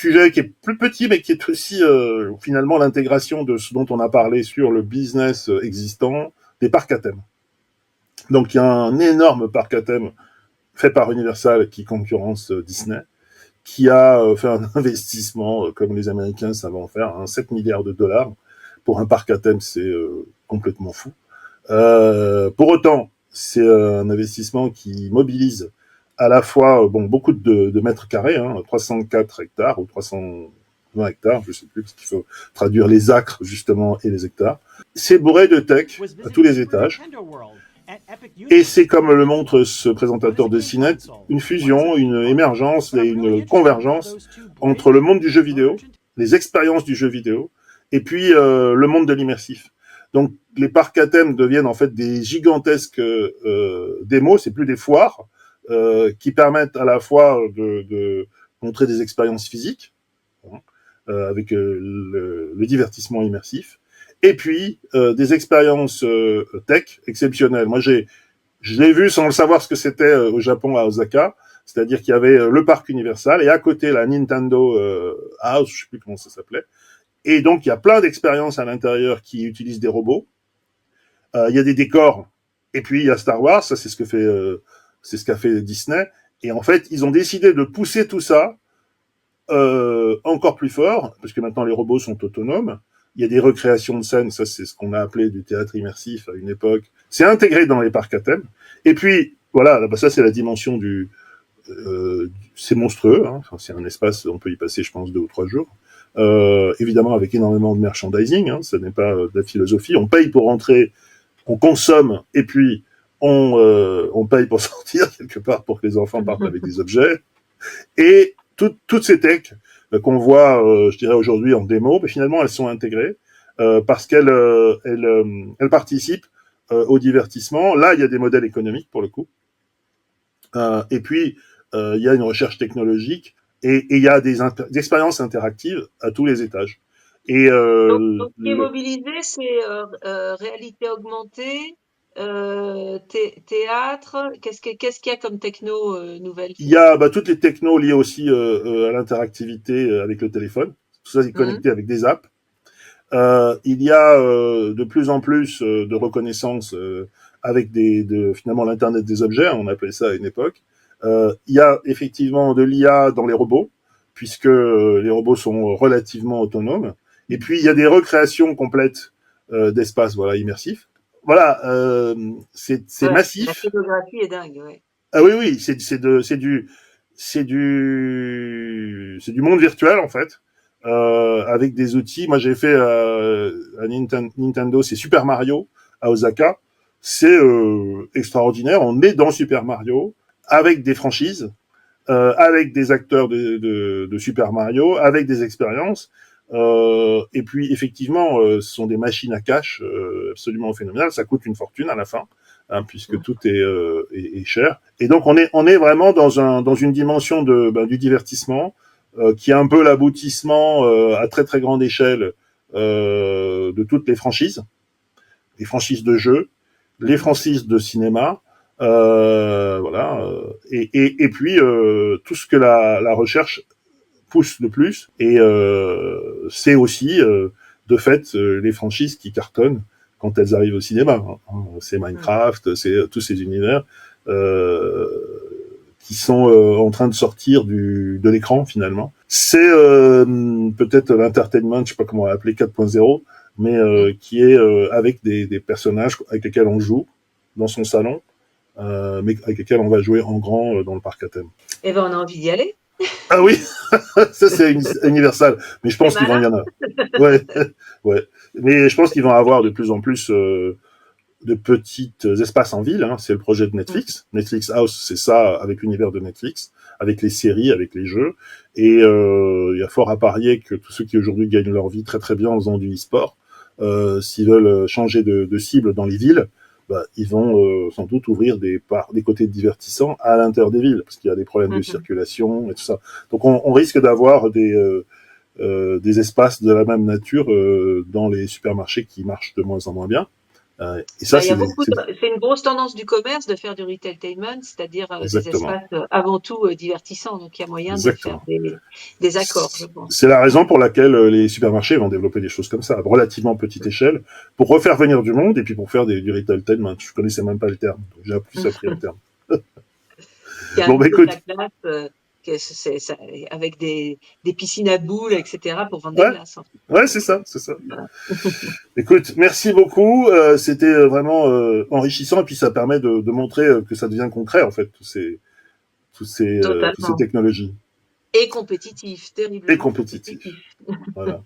sujet qui est plus petit, mais qui est aussi finalement l'intégration de ce dont on a parlé sur le business existant, des parcs à thème. Donc il y a un énorme parc à thème fait par Universal qui concurrence Disney, qui a fait un investissement, comme les Américains savent en faire, 7 milliards de dollars. Pour un parc à thème, c'est complètement fou. Pour autant, c'est un investissement qui mobilise à la fois beaucoup de mètres carrés, 304 hectares ou 320 hectares, je ne sais plus, parce qu'il faut traduire les acres justement et les hectares. C'est bourré de tech à tous les étages. Et c'est, comme le montre ce présentateur de CNET, une fusion, une émergence et une convergence entre le monde du jeu vidéo, les expériences du jeu vidéo, et puis le monde de l'immersif. Donc les parcs à thème deviennent en fait des gigantesques démos, c'est plus des foires, qui permettent à la fois de montrer des expériences physiques, avec le divertissement immersif, et puis des expériences tech exceptionnelles. Moi, je l'ai vu sans le savoir ce que c'était au Japon, à Osaka, c'est-à-dire qu'il y avait le parc Universal et à côté la Nintendo House, je sais plus comment ça s'appelait. Et donc, il y a plein d'expériences à l'intérieur qui utilisent des robots. Il y a des décors. Et puis, il y a Star Wars, ça c'est ce qu'a fait Disney. Et en fait, ils ont décidé de pousser tout ça encore plus fort, parce que maintenant les robots sont autonomes. Il y a des recréations de scènes, ça c'est ce qu'on a appelé du théâtre immersif à une époque. C'est intégré dans les parcs à thème. Et puis, voilà, ça c'est la dimension c'est monstrueux, enfin, c'est un espace, on peut y passer je pense 2 ou 3 jours. Évidemment avec énormément de merchandising, ce n'est pas de la philosophie. On paye pour rentrer, on consomme, et puis on paye pour sortir quelque part pour que les enfants partent avec des objets. Et toutes ces techs qu'on voit, je dirais aujourd'hui en démo, mais finalement elles sont intégrées parce qu'elles participent au divertissement. Là, il y a des modèles économiques pour le coup. Et puis, il y a une recherche technologique et il y a des expériences interactives à tous les étages. Et donc ce qui est mobilisé, c'est réalité augmentée, théâtre. Qu'est-ce qu'il y a comme techno nouvelle? il y a toutes les technos liées aussi à l'interactivité avec le téléphone. Tout ça est connecté avec des apps. Il y a de plus en plus de reconnaissance avec finalement l'Internet des objets, on appelait ça à une époque. Il y a effectivement de l'IA dans les robots, puisque les robots sont relativement autonomes. Et puis, il y a des recréations complètes d'espaces immersifs. Voilà, c'est massif. La photographie est dingue, ouais. Ah oui, c'est du monde virtuel, en fait. Avec des outils. Moi, j'ai fait à Nintendo, c'est Super Mario à Osaka. C'est extraordinaire. On est dans Super Mario avec des franchises, avec des acteurs de Super Mario, avec des expériences. Et puis, effectivement, ce sont des machines à cash absolument phénoménales. Ça coûte une fortune à la fin, puisque tout est cher. Et donc, on est vraiment dans une dimension du divertissement, qui est un peu l'aboutissement à très très grande échelle de toutes les franchises de jeux, les franchises de cinéma, voilà, et puis tout ce que la recherche pousse le plus, et c'est aussi de fait les franchises qui cartonnent quand elles arrivent au cinéma. C'est Minecraft, c'est tous ces univers qui sont en train de sortir de l'écran finalement. C'est peut-être l'entertainment, je sais pas comment l'appeler, 4.0, mais qui est avec des personnages avec lesquels on joue dans son salon, mais avec lesquels on va jouer en grand dans le parc à thème. Eh ben, on a envie d'y aller. Ah oui, ça c'est Universal, mais je pense qu'il va y en avoir. Ouais, ouais. Mais je pense qu'ils vont avoir de plus en plus de petits espaces en ville. C'est le projet de Netflix. Netflix House, c'est ça, avec l'univers de Netflix, avec les séries, avec les jeux. Et il y a fort à parier que tous ceux qui aujourd'hui gagnent leur vie très très bien en faisant du e-sport, s'ils veulent changer de cible dans les villes, ils vont sans doute ouvrir des côtés divertissants à l'intérieur des villes, parce qu'il y a des problèmes de circulation et tout ça. Donc on risque d'avoir des espaces de la même nature dans les supermarchés qui marchent de moins en moins bien. Et ça, Il y a c'est c'est une grosse tendance du commerce de faire du retailtainment, c'est-à-dire des exactement, espaces avant tout divertissants. Donc il y a moyen de faire exactement. des accords, je pense. C'est la raison pour laquelle les supermarchés vont développer des choses comme ça, à relativement petite échelle, pour refaire venir du monde et puis pour faire du retailtainment. Je connaissais même pas le terme, donc j'ai plus appris un terme. Qui Bon, bah invite de la écoute, glace, avec des piscines à boules, etc., pour vendre des ouais, glaces, en fait. ouais, c'est ça, c'est ça. Voilà. Écoute, merci beaucoup. C'était vraiment enrichissant et puis ça permet de montrer que ça devient concret en fait, toutes ces Totalement. technologies Et compétitif, et terriblement compétitives. compétitif. Voilà.